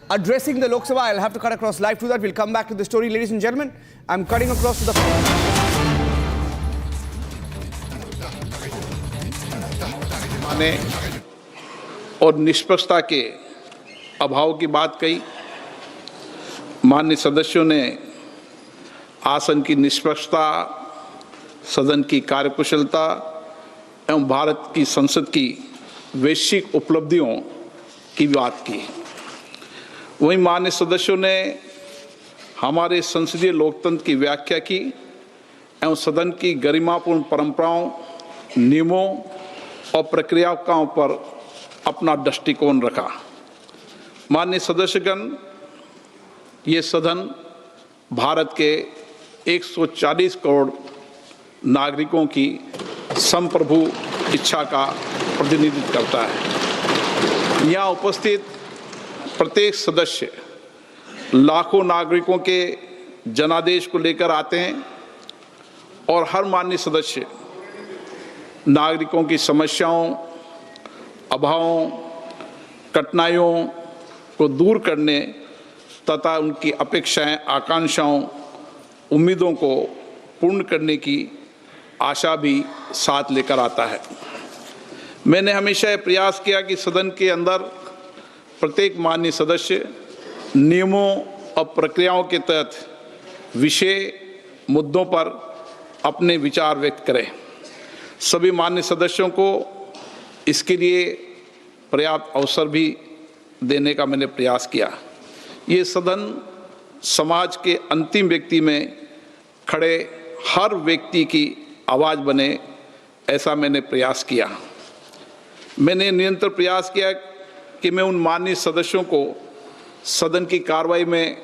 addressing the Lok Sabha. I'll have to cut across live to that. We'll come back to the story, ladies and gentlemen. I'm cutting across to the... और निष्पक्षता के अभाव की बात कही। माननीय सदस्यों ने आसन की निष्पक्षता, सदन की कार्यकुशलता एवं भारत की संसद की वैश्विक उपलब्धियों की बात की। वहीं माननीय सदस्यों ने हमारे संसदीय लोकतंत्र की व्याख्या की एवं सदन की गरिमापूर्ण परंपराओं, नियमों और प्रक्रियाओं पर अपना दृष्टिकोण रखा। माननीय सदस्यगण, ये सदन भारत के 140 करोड़ नागरिकों की संप्रभु इच्छा का प्रतिनिधित्व करता है। यहाँ उपस्थित प्रत्येक सदस्य लाखों नागरिकों के जनादेश को लेकर आते हैं और हर माननीय सदस्य नागरिकों की समस्याओं, अभावों, कठिनाइयों को दूर करने तथा उनकी अपेक्षाएं, आकांक्षाओं, उम्मीदों को पूर्ण करने की आशा भी साथ लेकर आता है। मैंने हमेशा यह प्रयास किया कि सदन के अंदर प्रत्येक माननीय सदस्य नियमों और प्रक्रियाओं के तहत विषय मुद्दों पर अपने विचार व्यक्त करें। सभी माननीय सदस्यों को इसके लिए पर्याप्त अवसर भी देने का मैंने प्रयास किया। ये सदन समाज के अंतिम व्यक्ति में खड़े हर व्यक्ति की आवाज़ बने, ऐसा मैंने प्रयास किया। मैंने निरंतर प्रयास किया कि मैं उन माननीय सदस्यों को सदन की कार्रवाई में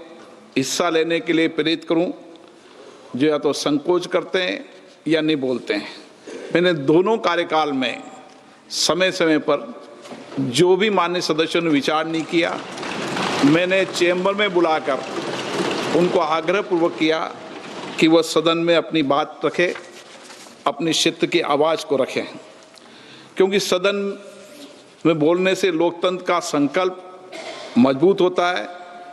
हिस्सा लेने के लिए प्रेरित करूं, जो या तो संकोच करते हैं या नहीं बोलते हैं। मैंने दोनों कार्यकाल में समय समय पर जो भी माननीय सदस्यों ने विचार नहीं किया, मैंने चैम्बर में बुलाकर उनको आग्रहपूर्वक किया कि वह सदन में अपनी बात रखें, अपनी क्षेत्र की आवाज़ को रखें, क्योंकि सदन में बोलने से लोकतंत्र का संकल्प मजबूत होता है,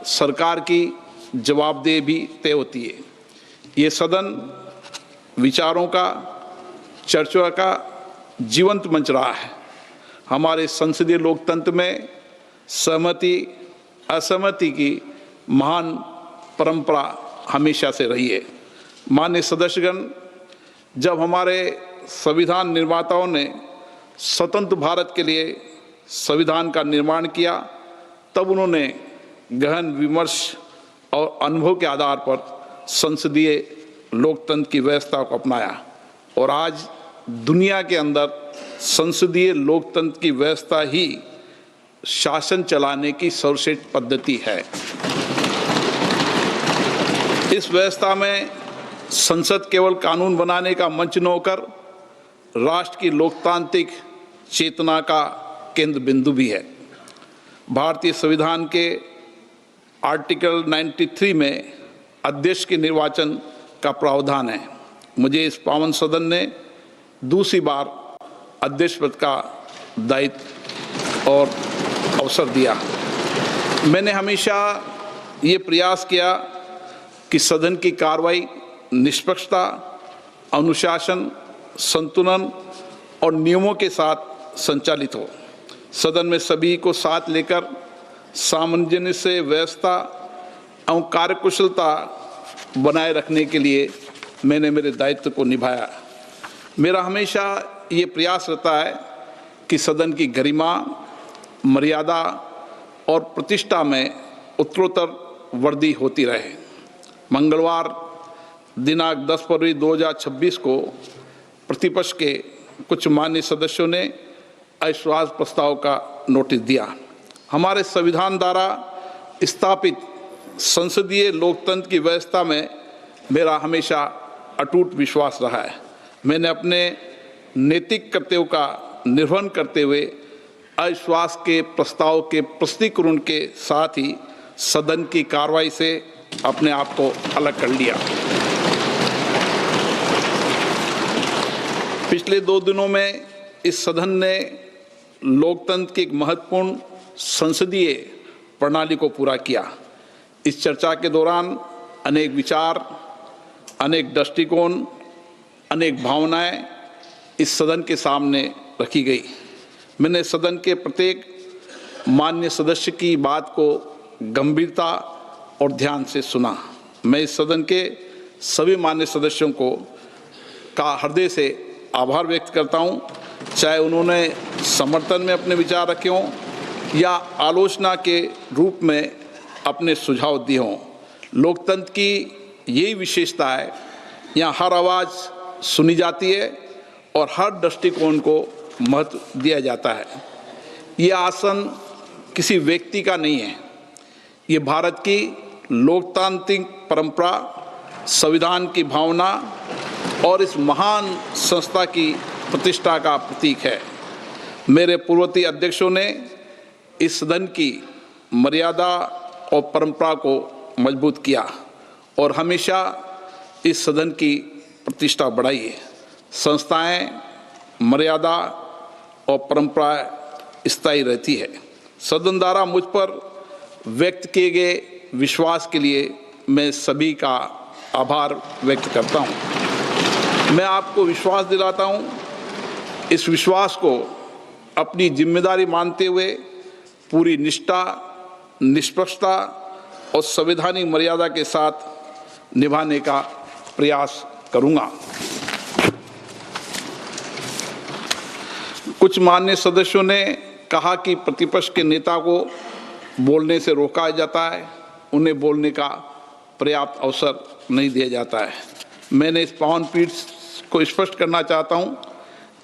सरकार की जवाबदेही भी तय होती है। ये सदन विचारों का, चर्चा का जीवंत मंच रहा है। हमारे संसदीय लोकतंत्र में सहमति असहमति की महान परंपरा हमेशा से रही है। माननीय सदस्यगण, जब हमारे संविधान निर्माताओं ने स्वतंत्र भारत के लिए संविधान का निर्माण किया, तब उन्होंने गहन विमर्श और अनुभव के आधार पर संसदीय लोकतंत्र की व्यवस्था को अपनाया और आज दुनिया के अंदर संसदीय लोकतंत्र की व्यवस्था ही शासन चलाने की सर्वश्रेष्ठ पद्धति है। इस व्यवस्था में संसद केवल कानून बनाने का मंच न होकर राष्ट्र की लोकतांत्रिक चेतना का केंद्र बिंदु भी है। भारतीय संविधान के आर्टिकल 93 में अध्यक्ष के निर्वाचन का प्रावधान है। मुझे इस पावन सदन ने दूसरी बार अध्यक्ष पद का दायित्व और अवसर दिया। मैंने हमेशा ये प्रयास किया कि सदन की कार्रवाई निष्पक्षता, अनुशासन, संतुलन और नियमों के साथ संचालित हो। सदन में सभी को साथ लेकर सामंजस्य से व्यवस्था एवं कार्यकुशलता बनाए रखने के लिए मैंने मेरे दायित्व को निभाया। मेरा हमेशा ये प्रयास रहता है कि सदन की गरिमा, मर्यादा और प्रतिष्ठा में उत्तरोत्तर वृद्धि होती रहे। मंगलवार दिनांक 10 फरवरी 2026 को प्रतिपक्ष के कुछ माननीय सदस्यों ने अविश्वास प्रस्ताव का नोटिस दिया। हमारे संविधान द्वारा स्थापित संसदीय लोकतंत्र की व्यवस्था में मेरा हमेशा अटूट विश्वास रहा है। मैंने अपने नैतिक कर्तव्यों का निर्वहन करते हुए अविश्वास के प्रस्ताव के प्रस्तुतीकरण के साथ ही सदन की कार्रवाई से अपने आप को अलग कर लिया। पिछले 2 दिनों में इस सदन ने लोकतंत्र की एक महत्वपूर्ण संसदीय प्रणाली को पूरा किया। इस चर्चा के दौरान अनेक विचार, अनेक दृष्टिकोण, अनेक भावनाएं इस सदन के सामने रखी गई। मैंने सदन के प्रत्येक माननीय सदस्य की बात को गंभीरता और ध्यान से सुना। मैं इस सदन के सभी माननीय सदस्यों का हृदय से आभार व्यक्त करता हूं, चाहे उन्होंने समर्थन में अपने विचार रखे हों या आलोचना के रूप में अपने सुझाव दिए हों। लोकतंत्र की यही विशेषता है, यहाँ हर आवाज़ सुनी जाती है और हर दृष्टिकोण को महत्व दिया जाता है। ये आसन किसी व्यक्ति का नहीं है, ये भारत की लोकतांत्रिक परंपरा, संविधान की भावना और इस महान संस्था की प्रतिष्ठा का प्रतीक है। मेरे पूर्ववर्ती अध्यक्षों ने इस सदन की मर्यादा और परंपरा को मजबूत किया और हमेशा इस सदन की प्रतिष्ठा बढ़ाई है। संस्थाएं, मर्यादा और परंपरा स्थायी रहती है। सदन द्वारा मुझ पर व्यक्त किए गए विश्वास के लिए मैं सभी का आभार व्यक्त करता हूं। मैं आपको विश्वास दिलाता हूं, इस विश्वास को अपनी जिम्मेदारी मानते हुए पूरी निष्ठा, निष्पक्षता और संवैधानिक मर्यादा के साथ निभाने का प्रयास करूंगा। कुछ माननीय सदस्यों ने कहा कि प्रतिपक्ष के नेता को बोलने से रोका जाता है, उन्हें बोलने का पर्याप्त अवसर नहीं दिया जाता है। मैंने इस पावन पीठ को स्पष्ट करना चाहता हूं,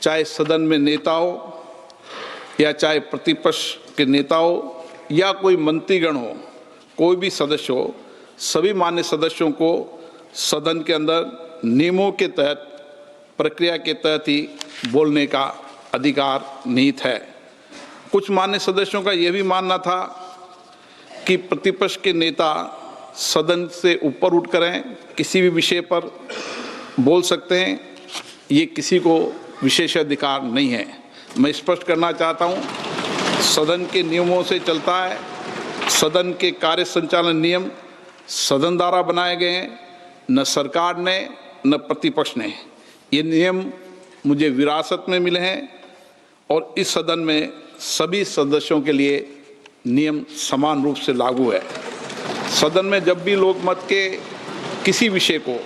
चाहे सदन में नेता हो या चाहे प्रतिपक्ष के नेता हो या कोई मंत्रीगण हो, कोई भी सदस्य हो, सभी मान्य सदस्यों को सदन के अंदर नियमों के तहत, प्रक्रिया के तहत ही बोलने का अधिकार निहित है। कुछ मान्य सदस्यों का यह भी मानना था कि प्रतिपक्ष के नेता सदन से ऊपर उठ कर किसी भी विषय पर बोल सकते हैं, ये किसी को विशेषाधिकार नहीं है। मैं स्पष्ट करना चाहता हूं, सदन के नियमों से चलता है। सदन के कार्य संचालन नियम सदन द्वारा बनाए गए हैं, न सरकार ने न प्रतिपक्ष ने। ये नियम मुझे विरासत में मिले हैं और इस सदन में सभी सदस्यों के लिए नियम समान रूप से लागू है। सदन में जब भी लोकमत के किसी विषय को,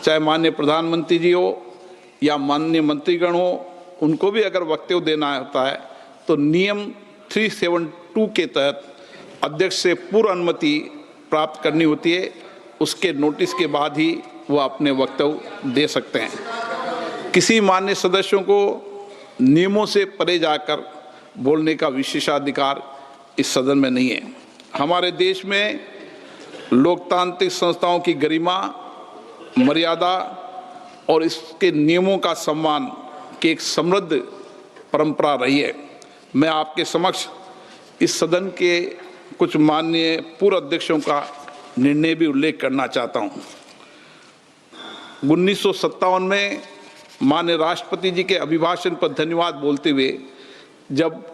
चाहे माननीय प्रधानमंत्री जी हो या माननीय मंत्रीगण हो, उनको भी अगर वक्तव्य देना होता है तो नियम 372 के तहत अध्यक्ष से पूर्व अनुमति प्राप्त करनी होती है। उसके नोटिस के बाद ही वह अपने वक्तव्य दे सकते हैं। किसी माननीय सदस्यों को नियमों से परे जाकर बोलने का विशेषाधिकार इस सदन में नहीं है। हमारे देश में लोकतांत्रिक संस्थाओं की गरिमा, मर्यादा और इसके नियमों का सम्मान की एक समृद्ध परंपरा रही है। मैं आपके समक्ष इस सदन के कुछ माननीय पूर्व अध्यक्षों का निर्णय भी उल्लेख करना चाहता हूं। 1957 में माननीय राष्ट्रपति जी के अभिभाषण पर धन्यवाद बोलते हुए जब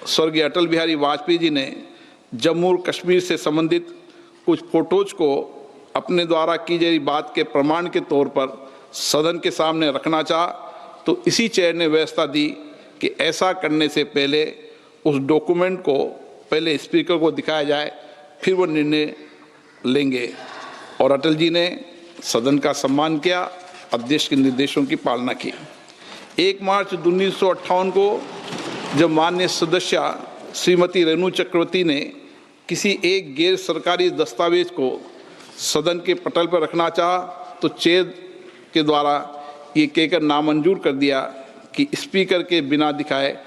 स्वर्गीय अटल बिहारी वाजपेयी जी ने जम्मू और कश्मीर से संबंधित कुछ फोटोज को अपने द्वारा की गई बात के प्रमाण के तौर पर सदन के सामने रखना चाहा, तो इसी चेयर ने व्यवस्था दी कि ऐसा करने से पहले उस डॉक्यूमेंट को पहले स्पीकर को दिखाया जाए, फिर वो निर्णय लेंगे। और अटल जी ने सदन का सम्मान किया, अध्यक्ष के निर्देशों की पालना की। 1 मार्च 1958 को जब माननीय सदस्य श्रीमती रेणु चक्रवर्ती ने किसी एक गैर सरकारी दस्तावेज को सदन के पटल पर रखना चाहा, तो चेयर के द्वारा ये कहकर नामंजूर कर दिया कि स्पीकर के बिना दिखाए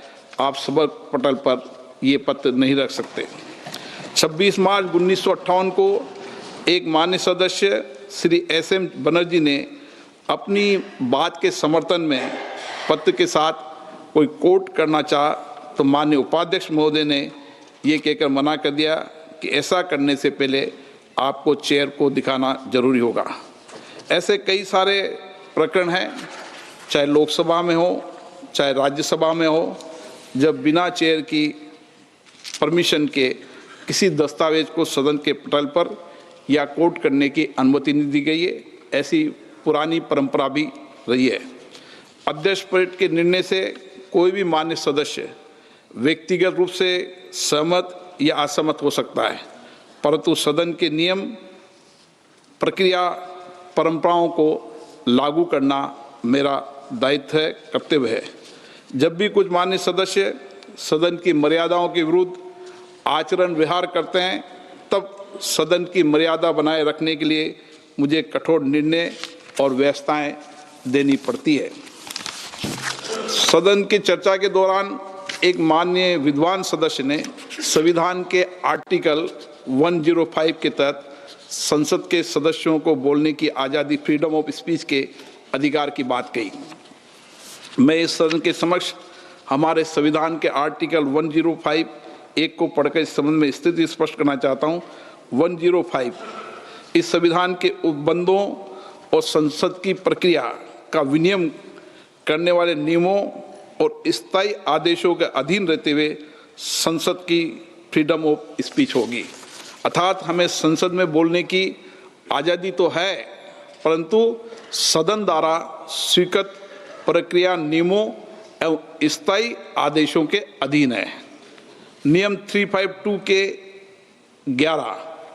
आप सभा पटल पर ये पत्र नहीं रख सकते। 26 मार्च 1958 को एक मान्य सदस्य श्री SM बनर्जी ने अपनी बात के समर्थन में पत्र के साथ कोई कोट करना चाहा, तो माननीय उपाध्यक्ष महोदय ने ये कहकर मना कर दिया कि ऐसा करने से पहले आपको चेयर को दिखाना जरूरी होगा। ऐसे कई सारे प्रकरण हैं, चाहे लोकसभा में हो चाहे राज्यसभा में हो, जब बिना चेयर की परमिशन के किसी दस्तावेज को सदन के पटल पर या कोट करने की अनुमति नहीं दी गई है। ऐसी पुरानी परंपरा भी रही है। अध्यक्ष परेड के निर्णय से कोई भी मान्य सदस्य व्यक्तिगत रूप से सहमत या असहमत हो सकता है, परंतु सदन के नियम, प्रक्रिया, परंपराओं को लागू करना मेरा दायित्व है, कर्तव्य है। जब भी कुछ मान्य सदस्य सदन की मर्यादाओं के विरुद्ध आचरण व्यवहार करते हैं, तब सदन की मर्यादा बनाए रखने के लिए मुझे कठोर निर्णय और व्यवस्थाएं देनी पड़ती है। सदन की चर्चा के दौरान एक माननीय विद्वान सदस्य ने संविधान के आर्टिकल 105 के तहत संसद के सदस्यों को बोलने की आज़ादी, फ्रीडम ऑफ स्पीच के अधिकार की बात कही। मैं इस सदन के समक्ष हमारे संविधान के आर्टिकल 105 एक को पढ़कर इस संबंध में स्थिति स्पष्ट करना चाहता हूँ। 105 इस संविधान के उपबंधों और संसद की प्रक्रिया का विनियमन करने वाले नियमों और स्थायी आदेशों के अधीन रहते हुए संसद की फ्रीडम ऑफ स्पीच होगी। अर्थात हमें संसद में बोलने की आज़ादी तो है, परंतु सदन द्वारा स्वीकृत प्रक्रिया, नियमों एवं स्थायी आदेशों के अधीन है। नियम 352 के 11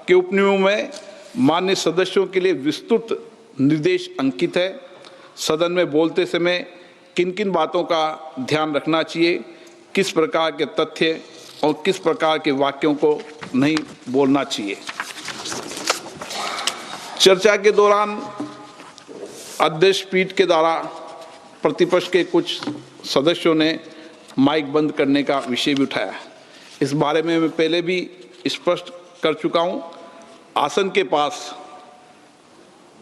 के उपनियमों में मान्य सदस्यों के लिए विस्तृत निर्देश अंकित है। सदन में बोलते समय किन किन बातों का ध्यान रखना चाहिए, किस प्रकार के तथ्य और किस प्रकार के वाक्यों को नहीं बोलना चाहिए। चर्चा के दौरान अध्यक्ष पीठ के द्वारा प्रतिपक्ष के कुछ सदस्यों ने माइक बंद करने का विषय भी उठाया। इस बारे में मैं पहले भी स्पष्ट कर चुका हूं। आसन के पास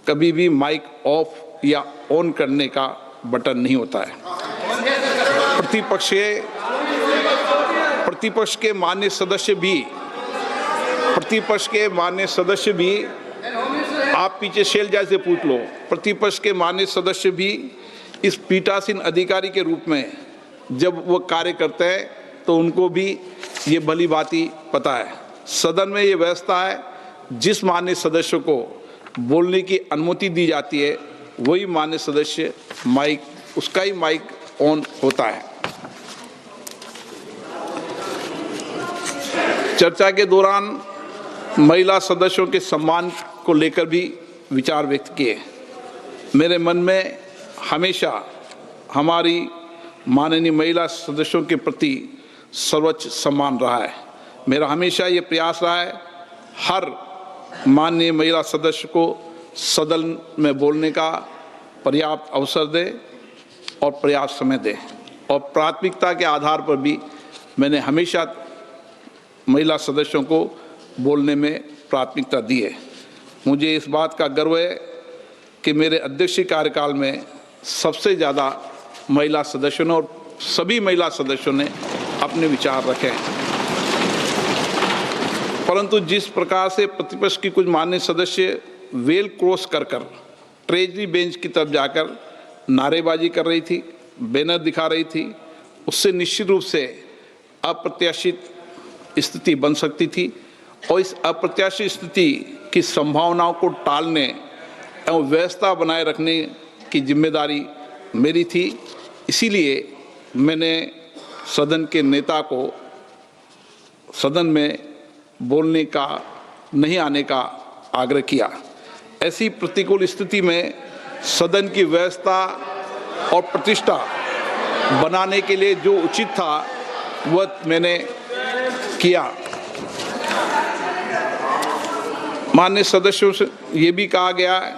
कभी भी माइक ऑफ या ऑन करने का बटन नहीं होता है। प्रतिपक्ष के मान्य सदस्य भी आप पीछे शैलजा से पूछ लो। प्रतिपक्ष के मान्य सदस्य भी इस पीठासीन अधिकारी के रूप में जब वो कार्य करते हैं तो उनको भी ये भली भांति पता है। सदन में ये व्यवस्था है, जिस मान्य सदस्य को बोलने की अनुमति दी जाती है वही मान्य सदस्य उसका ही माइक ऑन होता है। चर्चा के दौरान महिला सदस्यों के सम्मान को लेकर भी विचार व्यक्त किए। मेरे मन में हमेशा हमारी माननीय महिला सदस्यों के प्रति सर्वोच्च सम्मान रहा है। मेरा हमेशा ये प्रयास रहा है हर माननीय महिला सदस्य को सदन में बोलने का पर्याप्त अवसर दे और पर्याप्त समय दे, और प्राथमिकता के आधार पर भी मैंने हमेशा महिला सदस्यों को बोलने में प्राथमिकता दी है। मुझे इस बात का गर्व है कि मेरे अध्यक्षीय कार्यकाल में सबसे ज़्यादा महिला सदस्यों ने और सभी महिला सदस्यों ने अपने विचार रखे। परंतु जिस प्रकार से प्रतिपक्ष की कुछ माननीय सदस्य वेल क्रॉस कर ट्रेजरी बेंच की तरफ जाकर नारेबाजी कर रही थी, बैनर दिखा रही थी, उससे निश्चित रूप से अप्रत्याशित स्थिति बन सकती थी, और इस अप्रत्याशित स्थिति की संभावनाओं को टालने एवं व्यवस्था बनाए रखने की जिम्मेदारी मेरी थी। इसीलिए मैंने सदन के नेता को सदन में बोलने का नहीं आने का आग्रह किया। ऐसी प्रतिकूल स्थिति में सदन की व्यवस्था और प्रतिष्ठा बनाने के लिए जो उचित था वह मैंने किया। माननीय सदस्यों से ये भी कहा गया है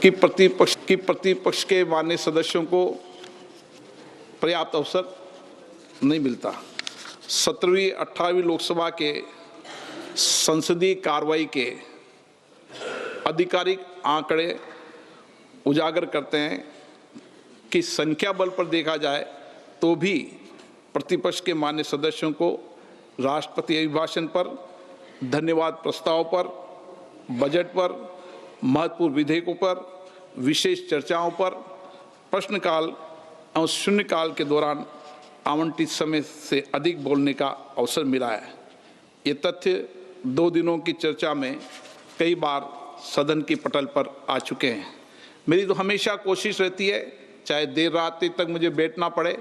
कि प्रतिपक्ष के माननीय सदस्यों को पर्याप्त अवसर नहीं मिलता। 17वीं 18वीं लोकसभा के संसदीय कार्रवाई के आधिकारिक आंकड़े उजागर करते हैं कि संख्या बल पर देखा जाए तो भी प्रतिपक्ष के मान्य सदस्यों को राष्ट्रपति अभिभाषण पर, धन्यवाद प्रस्ताव पर, बजट पर, महत्वपूर्ण विधेयकों पर, विशेष चर्चाओं पर, प्रश्नकाल और शून्यकाल के दौरान आवंटित समय से अधिक बोलने का अवसर मिला है। ये तथ्य 2 दिनों की चर्चा में कई बार सदन की पटल पर आ चुके हैं। मेरी तो हमेशा कोशिश रहती है, चाहे देर रात तक मुझे बैठना पड़े,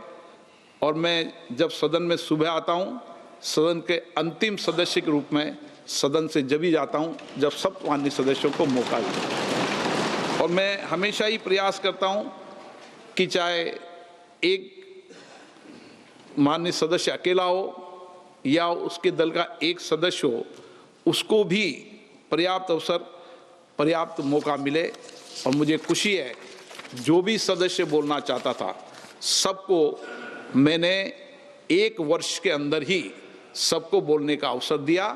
और मैं जब सदन में सुबह आता हूँ, सदन के अंतिम सदस्य के रूप में सदन से जब ही जाता हूँ जब सब माननीय सदस्यों को मौका मिले। और मैं हमेशा ही प्रयास करता हूँ कि चाहे एक माननीय सदस्य अकेला हो या उसके दल का एक सदस्य हो, उसको भी पर्याप्त अवसर, पर्याप्त मौका मिले। और मुझे खुशी है, जो भी सदस्य बोलना चाहता था सबको मैंने 1 वर्ष के अंदर ही सबको बोलने का अवसर दिया,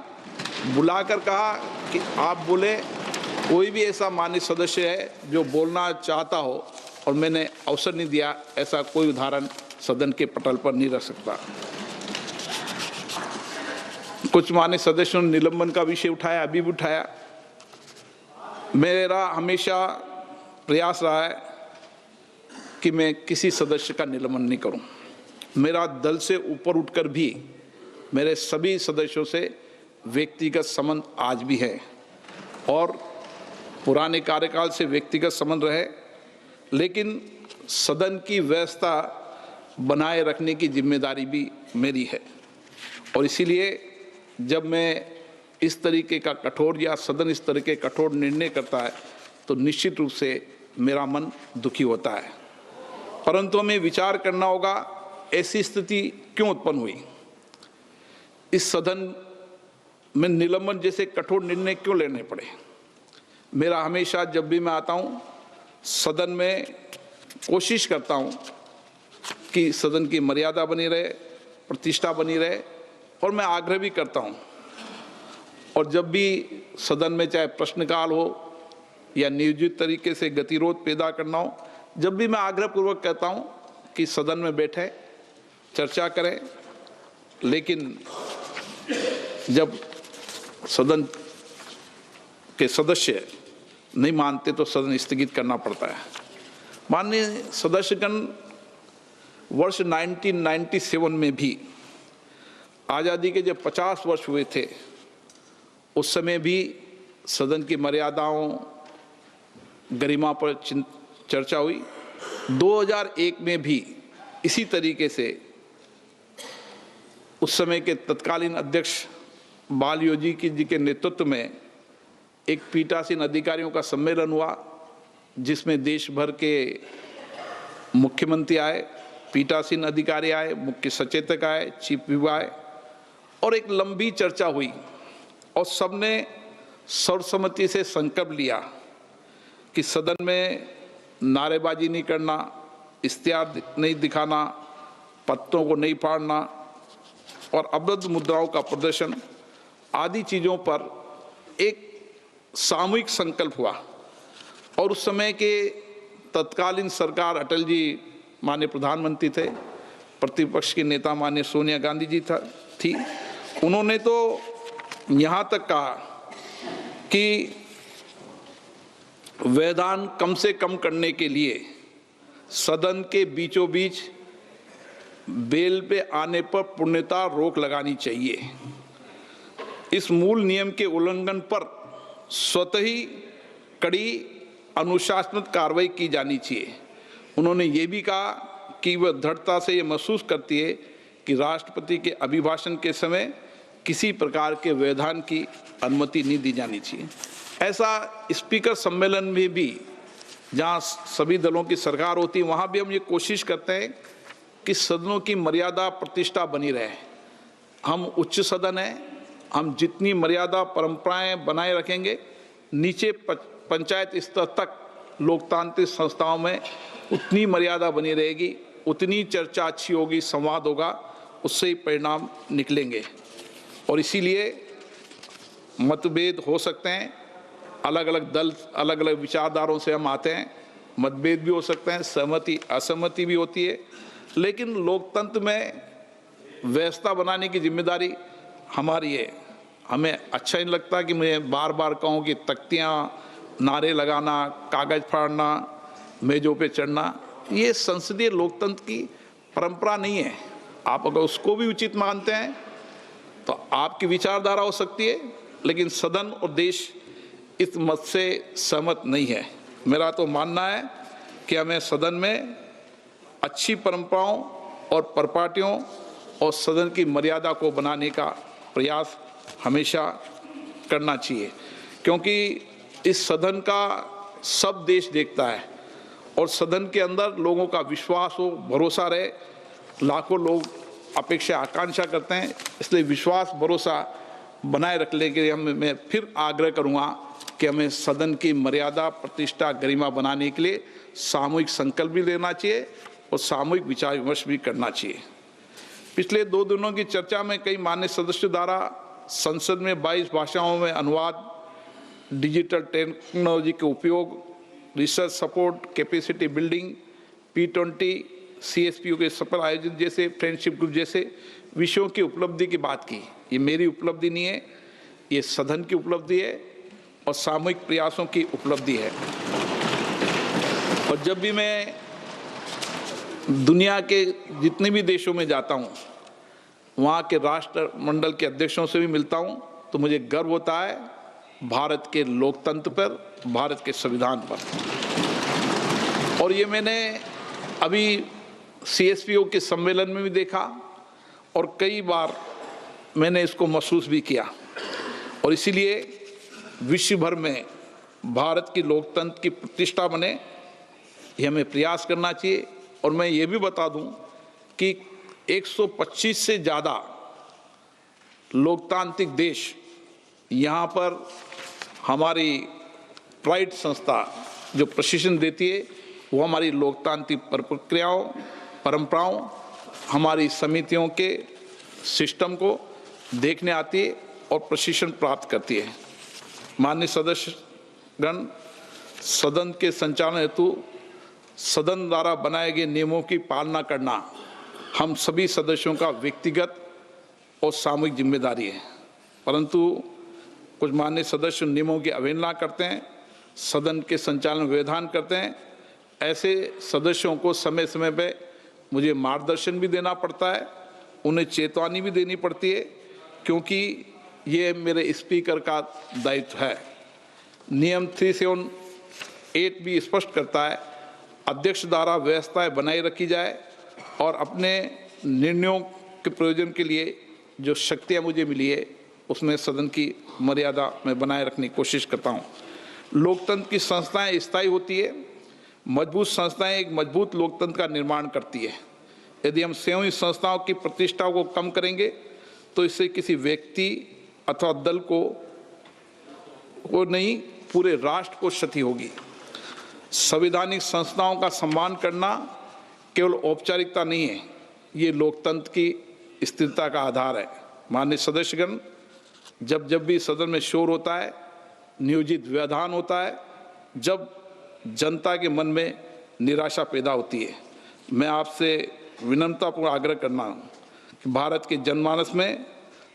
बुलाकर कहा कि आप बोले। कोई भी ऐसा माननीय सदस्य है जो बोलना चाहता हो और मैंने अवसर नहीं दिया, ऐसा कोई उदाहरण सदन के पटल पर नहीं रख सकता। कुछ माननीय सदस्यों ने निलंबन का विषय उठाया, अभी भी उठाया। मेरा हमेशा प्रयास रहा है कि मैं किसी सदस्य का निलंबन नहीं करूं। मेरा दल से ऊपर उठकर भी मेरे सभी सदस्यों से व्यक्तिगत संबंध आज भी है, और पुराने कार्यकाल से व्यक्तिगत संबंध रहे, लेकिन सदन की व्यवस्था बनाए रखने की जिम्मेदारी भी मेरी है। और इसीलिए जब मैं इस तरीके का कठोर, या सदन इस तरह के कठोर निर्णय करता है, तो निश्चित रूप से मेरा मन दुखी होता है। परंतु हमें विचार करना होगा, ऐसी स्थिति क्यों उत्पन्न हुई, इस सदन में निलंबन जैसे कठोर निर्णय क्यों लेने पड़े। मेरा हमेशा जब भी मैं आता हूँ सदन में कोशिश करता हूँ कि सदन की मर्यादा बनी रहे, प्रतिष्ठा बनी रहे, और मैं आग्रह भी करता हूँ। और जब भी सदन में चाहे प्रश्नकाल हो या नियोजित तरीके से गतिरोध पैदा करना हो, जब भी मैं आग्रहपूर्वक कहता हूँ कि सदन में बैठे चर्चा करें, लेकिन जब सदन के सदस्य नहीं मानते तो सदन स्थगित करना पड़ता है। माननीय सदस्यगण, वर्ष 1997 में भी आज़ादी के जब 50 वर्ष हुए थे, उस समय भी सदन की मर्यादाओं, गरिमा पर चर्चा हुई। 2001 में भी इसी तरीके से उस समय के तत्कालीन अध्यक्ष बाल योगी जी के नेतृत्व में एक पीठासीन अधिकारियों का सम्मेलन हुआ, जिसमें देश भर के मुख्यमंत्री आए, पीठासीन अधिकारी आए, मुख्य सचेतक आए, चीफ व्हिप आए, और एक लंबी चर्चा हुई। और सबने सर्वसम्मति से संकल्प लिया कि सदन में नारेबाजी नहीं करना, इश्तिहार नहीं दिखाना, पत्तों को नहीं फाड़ना, और अवरुद्ध मुद्राओं का प्रदर्शन आदि चीज़ों पर एक सामूहिक संकल्प हुआ। और उस समय के तत्कालीन सरकार, अटल जी माननीय प्रधानमंत्री थे, प्रतिपक्ष के नेता माननीय सोनिया गांधी जी थी, उन्होंने तो यहाँ तक कहा कि व्यवधान कम से कम करने के लिए सदन के बीचों बीच बेल पे आने पर पूर्णतः रोक लगानी चाहिए। इस मूल नियम के उल्लंघन पर स्वतः ही कड़ी अनुशासनात्मक कार्रवाई की जानी चाहिए। उन्होंने ये भी कहा कि वह दृढ़ता से ये महसूस करती है कि राष्ट्रपति के अभिभाषण के समय किसी प्रकार के व्यवधान की अनुमति नहीं दी जानी चाहिए। ऐसा स्पीकर सम्मेलन में भी, जहाँ सभी दलों की सरकार होती है, वहाँ भी हम ये कोशिश करते हैं कि सदनों की मर्यादा प्रतिष्ठा बनी रहे। हम उच्च सदन हैं, हम जितनी मर्यादा परंपराएं बनाए रखेंगे, नीचे पंचायत स्तर तक लोकतांत्रिक संस्थाओं में उतनी मर्यादा बनी रहेगी, उतनी चर्चा अच्छी होगी, संवाद होगा, उससे ही परिणाम निकलेंगे। और इसीलिए मतभेद हो सकते हैं, अलग अलग दल, अलग अलग विचारधारों से हम आते हैं, मतभेद भी हो सकते हैं, सहमति असहमति भी होती है, लेकिन लोकतंत्र में व्यवस्था बनाने की जिम्मेदारी हमारी है। हमें अच्छा नहीं लगता कि मैं बार बार कहूँ कि तख्तियाँ, नारे लगाना, कागज फाड़ना, मेजों पे चढ़ना, ये संसदीय लोकतंत्र की परंपरा नहीं है। आप अगर उसको भी उचित मानते हैं तो आपकी विचारधारा हो सकती है, लेकिन सदन और देश इस मत से सहमत नहीं है। मेरा तो मानना है कि हमें सदन में अच्छी परंपराओं और परिपाटियों और सदन की मर्यादा को बनाने का प्रयास हमेशा करना चाहिए, क्योंकि इस सदन का सब देश देखता है और सदन के अंदर लोगों का विश्वास हो, भरोसा रहे। लाखों लोग अपेक्षा आकांक्षा करते हैं, इसलिए विश्वास भरोसा बनाए रखने के लिए मैं फिर आग्रह करूंगा कि हमें सदन की मर्यादा, प्रतिष्ठा, गरिमा बनाने के लिए सामूहिक संकल्प भी लेना चाहिए और सामूहिक विचार विमर्श भी करना चाहिए। पिछले 2 दिनों की चर्चा में कई मान्य सदस्यों द्वारा संसद में 22 भाषाओं में अनुवाद, डिजिटल टेक्नोलॉजी के उपयोग, research support, capacity building, P20, CSPO के सफल आयोजन जैसे फ्रेंडशिप ग्रुप जैसे विषयों की उपलब्धि की बात की। ये मेरी उपलब्धि नहीं है, ये सदन की उपलब्धि है और सामूहिक प्रयासों की उपलब्धि है। और जब भी मैं दुनिया के जितने भी देशों में जाता हूँ, वहाँ के राष्ट्रमंडल के अध्यक्षों से भी मिलता हूँ, तो मुझे गर्व होता है भारत के लोकतंत्र पर, भारत के संविधान पर। और ये मैंने अभी CSPO के सम्मेलन में भी देखा और कई बार मैंने इसको महसूस भी किया। और इसीलिए विश्व भर में भारत की लोकतंत्र की प्रतिष्ठा बने, ये हमें प्रयास करना चाहिए। और मैं ये भी बता दूं कि 125 से ज़्यादा लोकतांत्रिक देश यहाँ पर हमारी प्राइड संस्था जो प्रशिक्षण देती है, वो हमारी लोकतांत्रिक प्रक्रियाओं, परंपराओं, हमारी समितियों के सिस्टम को देखने आती है और प्रशिक्षण प्राप्त करती है। माननीय सदस्यगण, सदन के संचालन हेतु सदन द्वारा बनाए गए नियमों की पालना करना हम सभी सदस्यों का व्यक्तिगत और सामूहिक जिम्मेदारी है, परंतु कुछ माननीय सदस्य नियमों की अवहेलना करते हैं, सदन के संचालन में व्यवधान करते हैं। ऐसे सदस्यों को समय समय पे मुझे मार्गदर्शन भी देना पड़ता है, उन्हें चेतावनी भी देनी पड़ती है, क्योंकि ये मेरे स्पीकर का दायित्व है। नियम 378 भी स्पष्ट करता है, अध्यक्ष द्वारा व्यवस्थाएं बनाए रखी जाए और अपने निर्णयों के प्रयोजन के लिए जो शक्तियां मुझे मिली है उसमें सदन की मर्यादा में बनाए रखने की कोशिश करता हूं। लोकतंत्र की संस्थाएं स्थायी होती है, मजबूत संस्थाएं एक मजबूत लोकतंत्र का निर्माण करती है। यदि हम स्वयं इस संस्थाओं की प्रतिष्ठा को कम करेंगे तो इससे किसी व्यक्ति अथवा दल को नहीं, पूरे राष्ट्र को क्षति होगी। संवैधानिक संस्थाओं का सम्मान करना केवल औपचारिकता नहीं है, ये लोकतंत्र की स्थिरता का आधार है। माननीय सदस्यगण, जब भी सदन में शोर होता है, नियोजित व्यवधान होता है, जब जनता के मन में निराशा पैदा होती है, मैं आपसे विनम्रतापूर्ण आग्रह करना कि भारत के जनमानस में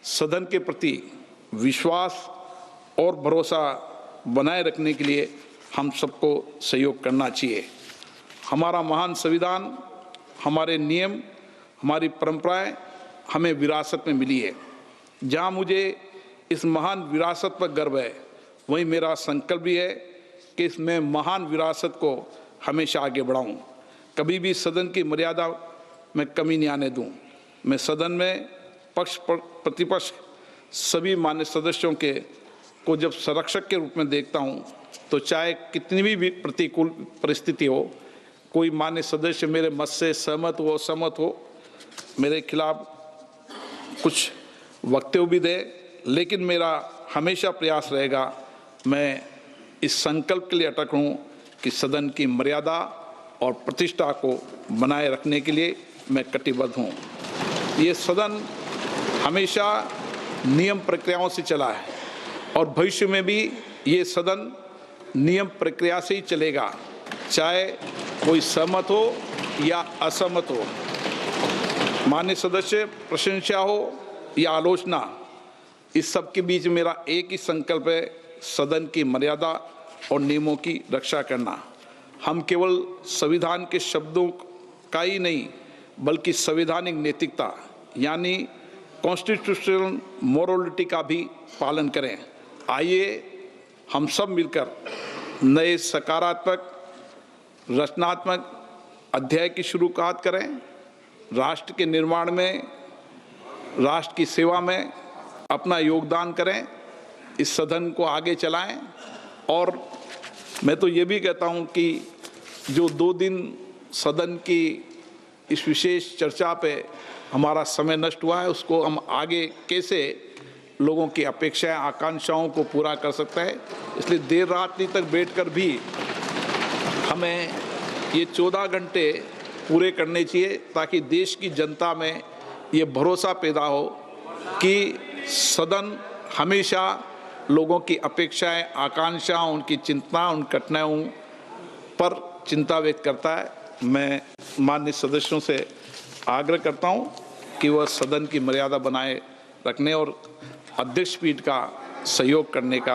सदन के प्रति विश्वास और भरोसा बनाए रखने के लिए हम सबको सहयोग करना चाहिए। हमारा महान संविधान, हमारे नियम, हमारी परंपराएं हमें विरासत में मिली है। जहां मुझे इस महान विरासत पर गर्व है, वहीं मेरा संकल्प भी है कि इसमें महान विरासत को हमेशा आगे बढ़ाऊं, कभी भी सदन की मर्यादा में कमी नहीं आने दूं। मैं सदन में पक्ष प्रतिपक्ष सभी मान्य सदस्यों के को जब संरक्षक के रूप में देखता हूं, तो चाहे कितनी भी प्रतिकूल परिस्थिति हो, कोई मान्य सदस्य मेरे मत से सहमत हो असहमत हो, मेरे खिलाफ कुछ वक्तव्य भी दे, लेकिन मेरा हमेशा प्रयास रहेगा, मैं इस संकल्प के लिए अटक हूँ कि सदन की मर्यादा और प्रतिष्ठा को बनाए रखने के लिए मैं कटिबद्ध हूँ। ये सदन हमेशा नियम प्रक्रियाओं से चला है और भविष्य में भी ये सदन नियम प्रक्रिया से ही चलेगा, चाहे कोई सहमत हो या असहमत हो। माननीय सदस्य, प्रशंसा हो या आलोचना, इस सब के बीच मेरा एक ही संकल्प है, सदन की मर्यादा और नियमों की रक्षा करना। हम केवल संविधान के शब्दों का ही नहीं, बल्कि संवैधानिक नैतिकता यानी कॉन्स्टिट्यूशनल मोरालिटी का भी पालन करें। आइए हम सब मिलकर नए सकारात्मक रचनात्मक अध्याय की शुरुआत करें। राष्ट्र के निर्माण में, राष्ट्र की सेवा में अपना योगदान करें, इस सदन को आगे चलाएं। और मैं तो ये भी कहता हूं कि जो 2 दिन सदन की इस विशेष चर्चा पे हमारा समय नष्ट हुआ है, उसको हम आगे कैसे लोगों की अपेक्षाएं, आकांक्षाओं को पूरा कर सकते हैं। इसलिए देर रात्रि तक बैठकर भी हमें ये 14 घंटे पूरे करने चाहिए, ताकि देश की जनता में ये भरोसा पैदा हो कि सदन हमेशा लोगों की अपेक्षाएं, आकांक्षाएं, उनकी चिंता, उन कठिनाइयों पर चिंता व्यक्त करता है। मैं माननीय सदस्यों से आग्रह करता हूं कि वह सदन की मर्यादा बनाए रखने और अध्यक्ष पीठ का सहयोग करने का